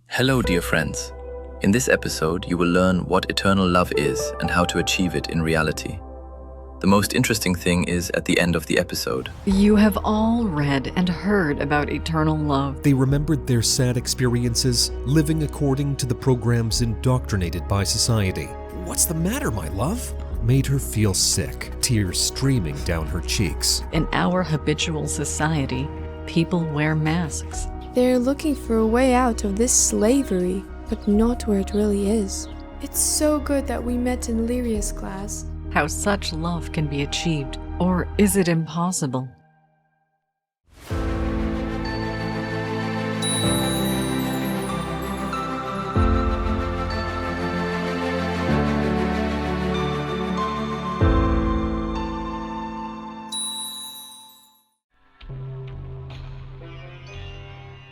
Hello, dear friends. In this episode, you will learn what eternal love is and how to achieve it in reality. The most interesting thing is at the end of the episode. You have all read and heard about eternal love. They remembered their sad experiences, living according to the programs indoctrinated by society. "What's the matter, my love?" Made her feel sick, tears streaming down her cheeks. In our habitual society, people wear masks. They're looking for a way out of this slavery, but not where it really is. It's so good that we met in Lyria's class. How such love can be achieved, or is it impossible?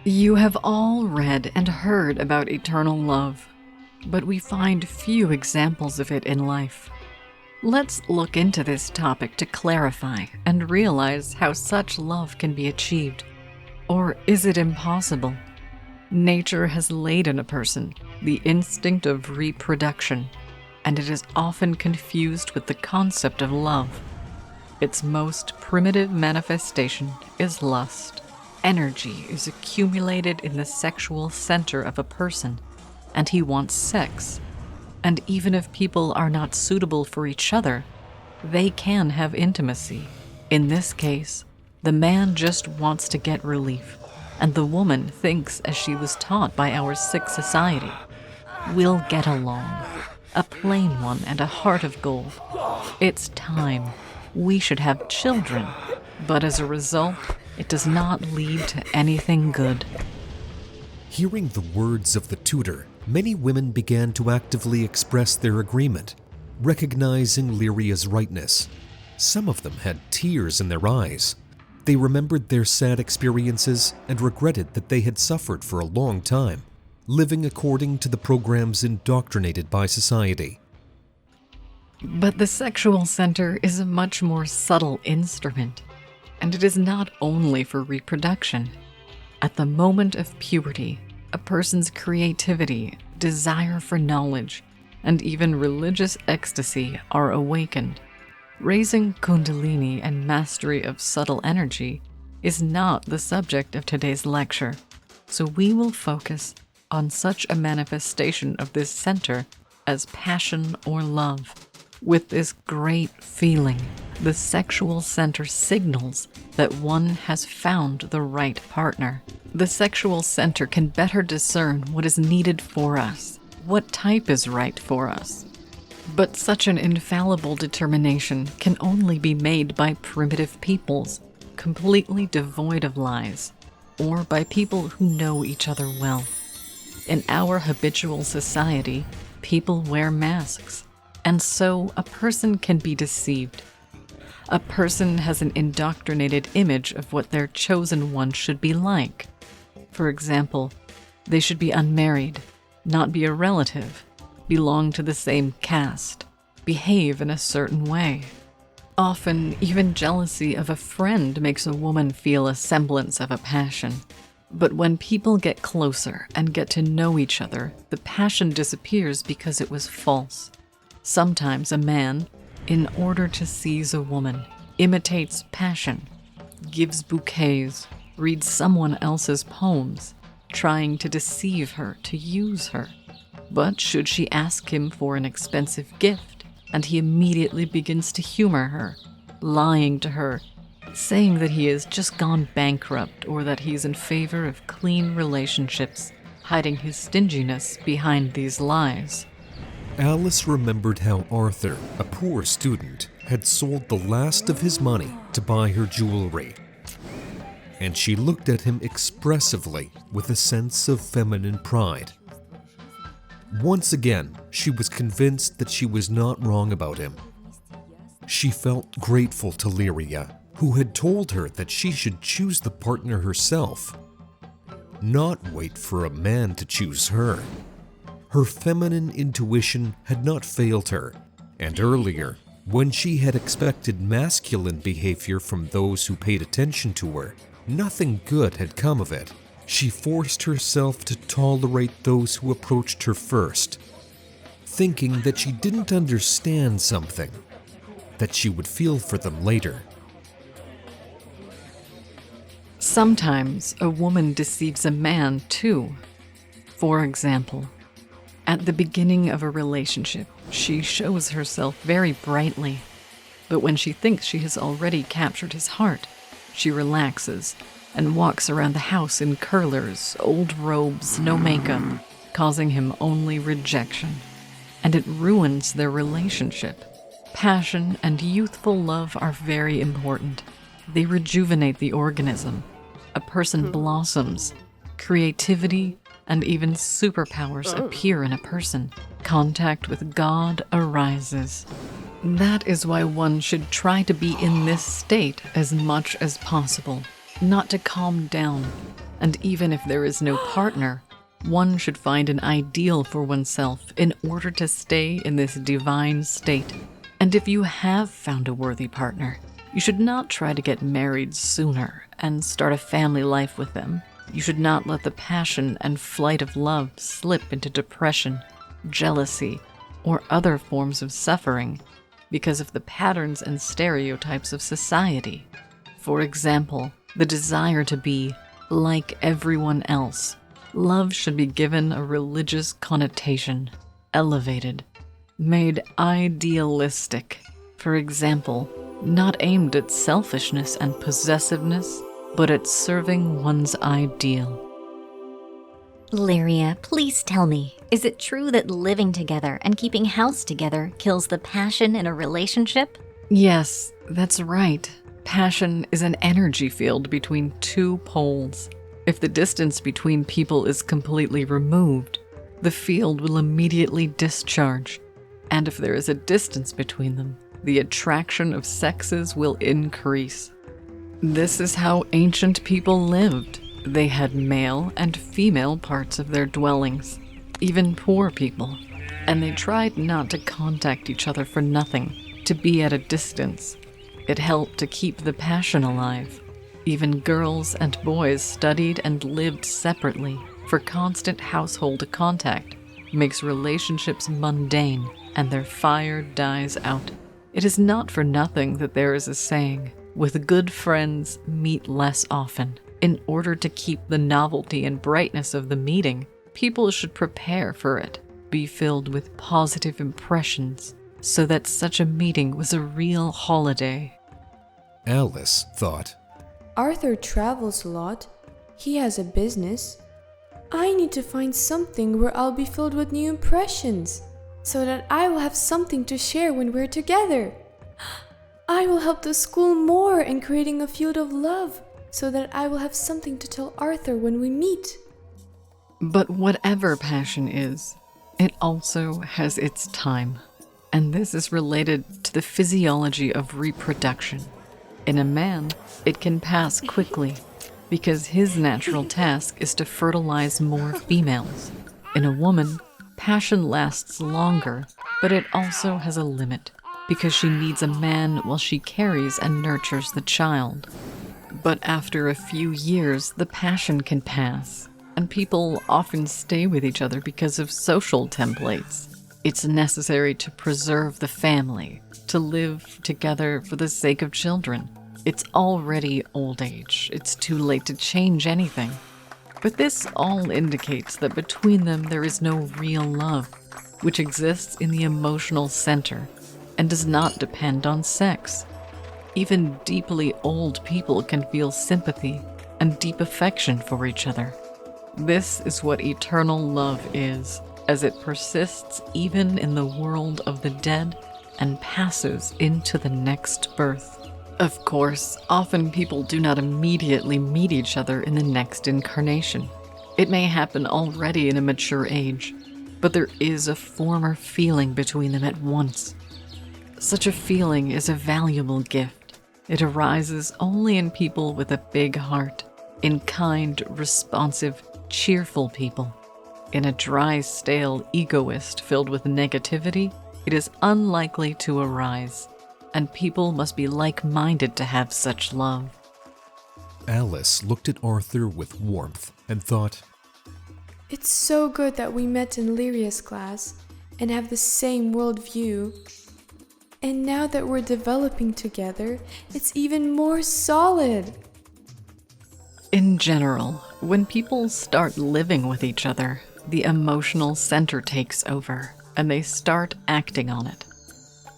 You have all read and heard about eternal love, but we find few examples of it in life. Let's look into this topic to clarify and realize how such love can be achieved, or is it impossible? Nature has laid in a person the instinct of reproduction, and it is often confused with the concept of love. Its most primitive manifestation is lust. Energy is accumulated in the sexual center of a person, and he wants sex. And even if people are not suitable for each other, they can have intimacy. In this case, the man just wants to get relief, and the woman thinks as she was taught by our sick society. We'll get along. A plain one and a heart of gold. It's time. We should have children. But as a result, it does not lead to anything good. Hearing the words of the tutor, many women began to actively express their agreement, recognizing Lyria's rightness. Some of them had tears in their eyes. They remembered their sad experiences and regretted that they had suffered for a long time, living according to the programs indoctrinated by society. But the sexual center is a much more subtle instrument, and it is not only for reproduction. At the moment of puberty, a person's creativity, desire for knowledge, and even religious ecstasy are awakened. Raising Kundalini and mastery of subtle energy is not the subject of today's lecture, so we will focus on such a manifestation of this center as passion or love. With this great feeling, the sexual center signals that one has found the right partner. The sexual center can better discern what is needed for us, what type is right for us. But such an infallible determination can only be made by primitive peoples, completely devoid of lies, or by people who know each other well. In our habitual society, people wear masks, and so a person can be deceived. A person has an indoctrinated image of what their chosen one should be like. For example, they should be unmarried, not be a relative, belong to the same caste, behave in a certain way. Often, even jealousy of a friend makes a woman feel a semblance of a passion. But when people get closer and get to know each other, the passion disappears because it was false. Sometimes a man, in order to seize a woman, imitates passion, gives bouquets, reads someone else's poems, trying to deceive her, to use her. But should she ask him for an expensive gift, and he immediately begins to humor her, lying to her, saying that he has just gone bankrupt or that he's in favor of clean relationships, hiding his stinginess behind these lies. Alice remembered how Arthur, a poor student, had sold the last of his money to buy her jewelry. And she looked at him expressively with a sense of feminine pride. Once again, she was convinced that she was not wrong about him. She felt grateful to Lyria, who had told her that she should choose the partner herself, not wait for a man to choose her. Her feminine intuition had not failed her, and earlier, when she had expected masculine behavior from those who paid attention to her, nothing good had come of it. She forced herself to tolerate those who approached her first, thinking that she didn't understand something, that she would feel for them later. Sometimes a woman deceives a man too. For example, at the beginning of a relationship, she shows herself very brightly, but when she thinks she has already captured his heart, she relaxes and walks around the house in curlers, old robes, no makeup, causing him only rejection. And it ruins their relationship. Passion and youthful love are very important. They rejuvenate the organism. A person blossoms. Creativity and even superpowers appear in a person. Contact with God arises. That is why one should try to be in this state as much as possible, not to calm down. And even if there is no partner, one should find an ideal for oneself in order to stay in this divine state. And if you have found a worthy partner, you should not try to get married sooner and start a family life with them. You should not let the passion and flight of love slip into depression, jealousy, or other forms of suffering because of the patterns and stereotypes of society. For example, the desire to be like everyone else. Love should be given a religious connotation, elevated, made idealistic. For example, not aimed at selfishness and possessiveness, but at serving one's ideal. Lyria, please tell me, is it true that living together and keeping house together kills the passion in a relationship? Yes, that's right. Passion is an energy field between two poles. If the distance between people is completely removed, the field will immediately discharge. And if there is a distance between them, the attraction of sexes will increase. This is how ancient people lived. They had male and female parts of their dwellings, even poor people. And they tried not to contact each other for nothing, to be at a distance. It helped to keep the passion alive. Even girls and boys studied and lived separately, for constant household contact makes relationships mundane and their fire dies out. It is not for nothing that there is a saying, with good friends, meet less often. In order to keep the novelty and brightness of the meeting, people should prepare for it, be filled with positive impressions, so that such a meeting was a real holiday. Alice thought, Arthur travels a lot. He has a business. I need to find something where I'll be filled with new impressions, so that I will have something to share when we're together. I will help the school more in creating a field of love, so that I will have something to tell Arthur when we meet. But whatever passion is, it also has its time. And this is related to the physiology of reproduction. In a man, it can pass quickly, because his natural task is to fertilize more females. In a woman, passion lasts longer, but it also has a limit, because she needs a man while she carries and nurtures the child. But after a few years, the passion can pass, and people often stay with each other because of social templates. It's necessary to preserve the family, to live together for the sake of children. It's already old age. It's too late to change anything. But this all indicates that between them there is no real love, which exists in the emotional center and does not depend on sex. Even deeply old people can feel sympathy and deep affection for each other. This is what eternal love is, as it persists even in the world of the dead and passes into the next birth. Of course, often people do not immediately meet each other in the next incarnation. It may happen already in a mature age, but there is a former feeling between them at once. Such a feeling is a valuable gift. It arises only in people with a big heart, in kind, responsive, cheerful people. In a dry, stale egoist filled with negativity, it is unlikely to arise, and people must be like-minded to have such love. Alice looked at Arthur with warmth and thought, It's so good that we met in Lyria's class and have the same worldview. And now that we're developing together, it's even more solid. In general, when people start living with each other, the emotional center takes over and they start acting on it.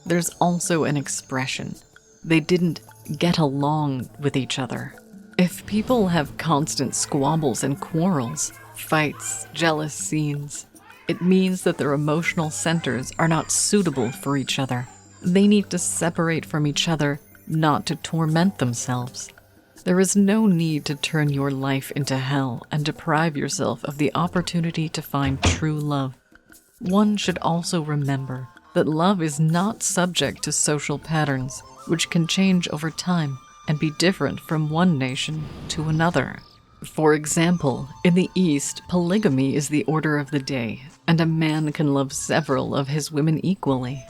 There's also an expression. They didn't get along with each other. If people have constant squabbles and quarrels, fights, jealous scenes, it means that their emotional centers are not suitable for each other. They need to separate from each other, not to torment themselves. There is no need to turn your life into hell and deprive yourself of the opportunity to find true love. One should also remember that love is not subject to social patterns, which can change over time and be different from one nation to another. For example, in the East, polygamy is the order of the day, and a man can love several of his women equally.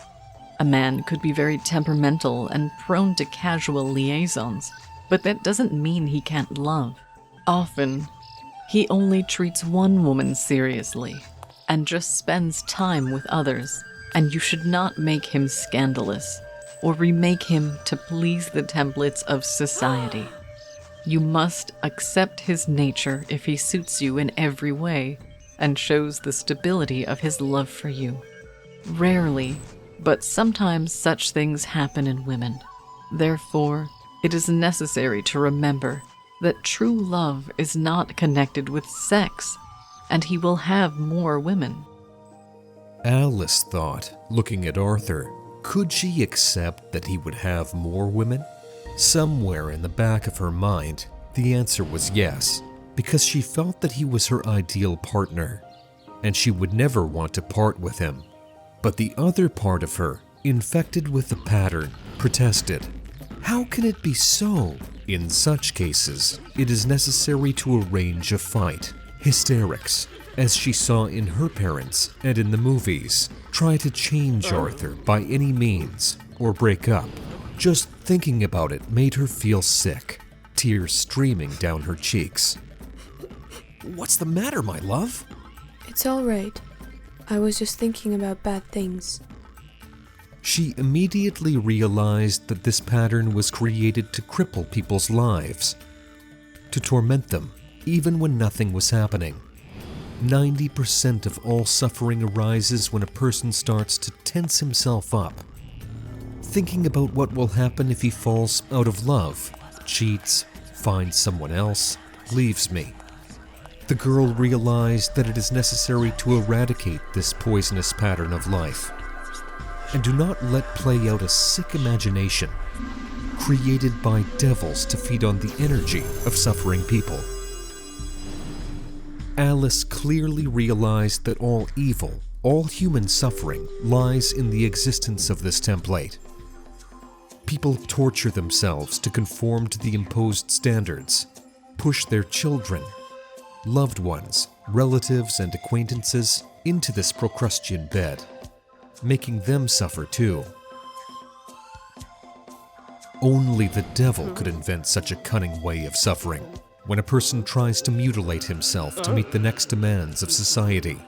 A man could be very temperamental and prone to casual liaisons, but that doesn't mean he can't love. Often, he only treats one woman seriously and just spends time with others, and you should not make him scandalous or remake him to please the templates of society. You must accept his nature if he suits you in every way and shows the stability of his love for you. Rarely, but sometimes such things happen in women. Therefore, it is necessary to remember that true love is not connected with sex, and he will have more women. Alice thought, looking at Arthur, could she accept that he would have more women? Somewhere in the back of her mind, the answer was yes, because she felt that he was her ideal partner, and she would never want to part with him. But the other part of her, infected with the pattern, protested. How can it be so? In such cases, it is necessary to arrange a fight, hysterics, as she saw in her parents and in the movies, try to change Arthur by any means or break up. Just thinking about it made her feel sick, tears streaming down her cheeks. What's the matter, my love? It's all right. I was just thinking about bad things. She immediately realized that this pattern was created to cripple people's lives, to torment them, even when nothing was happening. 90% of all suffering arises when a person starts to tense himself up, thinking about what will happen if he falls out of love, cheats, finds someone else, leaves me. The girl realized that it is necessary to eradicate this poisonous pattern of life. And do not let play out a sick imagination created by devils to feed on the energy of suffering people. Alice clearly realized that all evil, all human suffering lies in the existence of this template. People torture themselves to conform to the imposed standards, push their children, loved ones, relatives, and acquaintances into this Procrustean bed, making them suffer too. Only the devil could invent such a cunning way of suffering. When a person tries to mutilate himself to meet the next demands of society,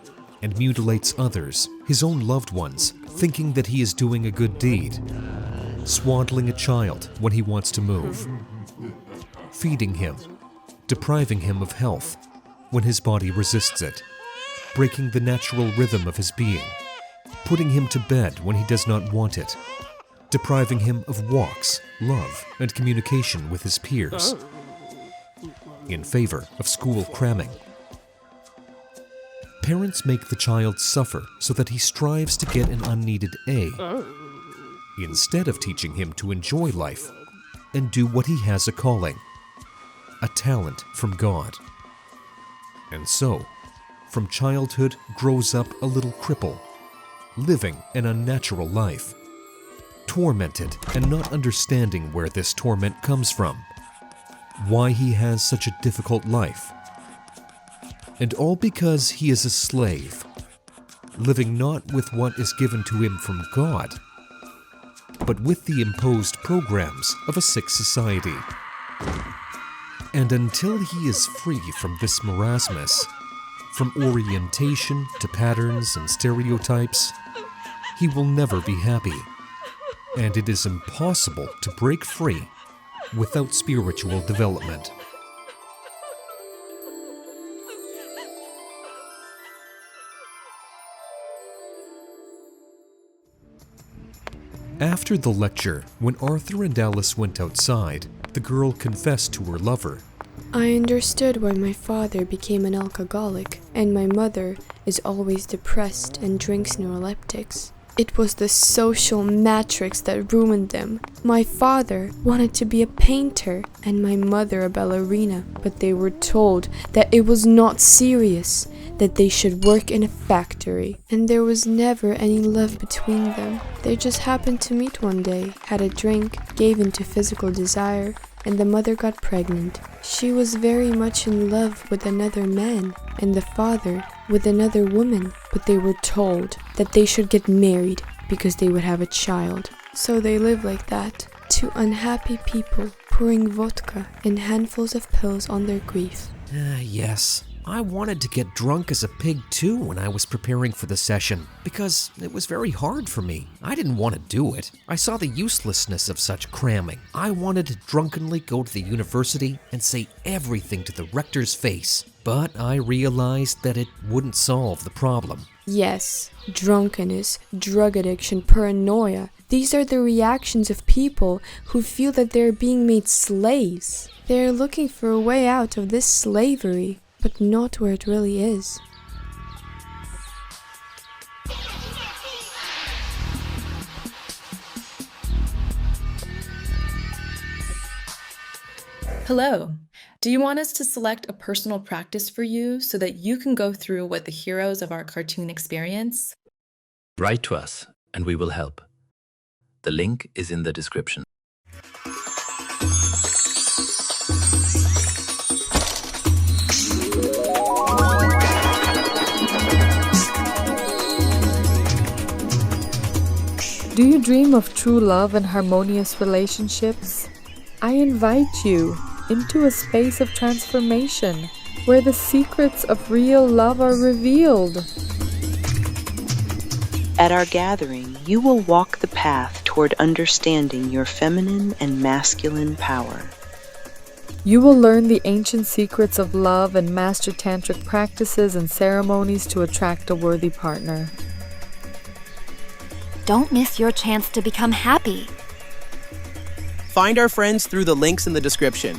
and mutilates others, his own loved ones, thinking that he is doing a good deed, swaddling a child when he wants to move, feeding him, depriving him of health when his body resists it, breaking the natural rhythm of his being, putting him to bed when he does not want it, depriving him of walks, love, and communication with his peers, in favor of school cramming. Parents make the child suffer so that he strives to get an unneeded A, instead of teaching him to enjoy life and do what he has a calling, a talent from God. And so, from childhood grows up a little cripple, living an unnatural life, tormented and not understanding where this torment comes from, why he has such a difficult life. And all because he is a slave, living not with what is given to him from God, but with the imposed programs of a sick society. And until he is free from this marasmus, from orientation to patterns and stereotypes, he will never be happy. And it is impossible to break free without spiritual development. After the lecture, when Arthur and Alice went outside, the girl confessed to her lover. I understood why my father became an alcoholic, and my mother is always depressed and drinks neuroleptics. It was the social matrix that ruined them. My father wanted to be a painter and my mother a ballerina, but they were told that it was not serious, that they should work in a factory. And there was never any love between them. They just happened to meet one day, had a drink, gave in to physical desire, and the mother got pregnant. She was very much in love with another man, and the father with another woman, but they were told that they should get married because they would have a child. So they live like that, two unhappy people pouring vodka and handfuls of pills on their grief. Yes. I wanted to get drunk as a pig too when I was preparing for the session, because it was very hard for me. I didn't want to do it. I saw the uselessness of such cramming. I wanted to drunkenly go to the university and say everything to the rector's face, but I realized that it wouldn't solve the problem. Yes, drunkenness, drug addiction, paranoia. These are the reactions of people who feel that they're being made slaves. They're looking for a way out of this slavery, but not where it really is. Hello. Do you want us to select a personal practice for you so that you can go through what the heroes of our cartoon experience? Write to us and we will help. The link is in the description. Do you dream of true love and harmonious relationships? I invite you into a space of transformation where the secrets of real love are revealed. At our gathering, you will walk the path toward understanding your feminine and masculine power. You will learn the ancient secrets of love and master tantric practices and ceremonies to attract a worthy partner. Don't miss your chance to become happy. Find our friends through the links in the description.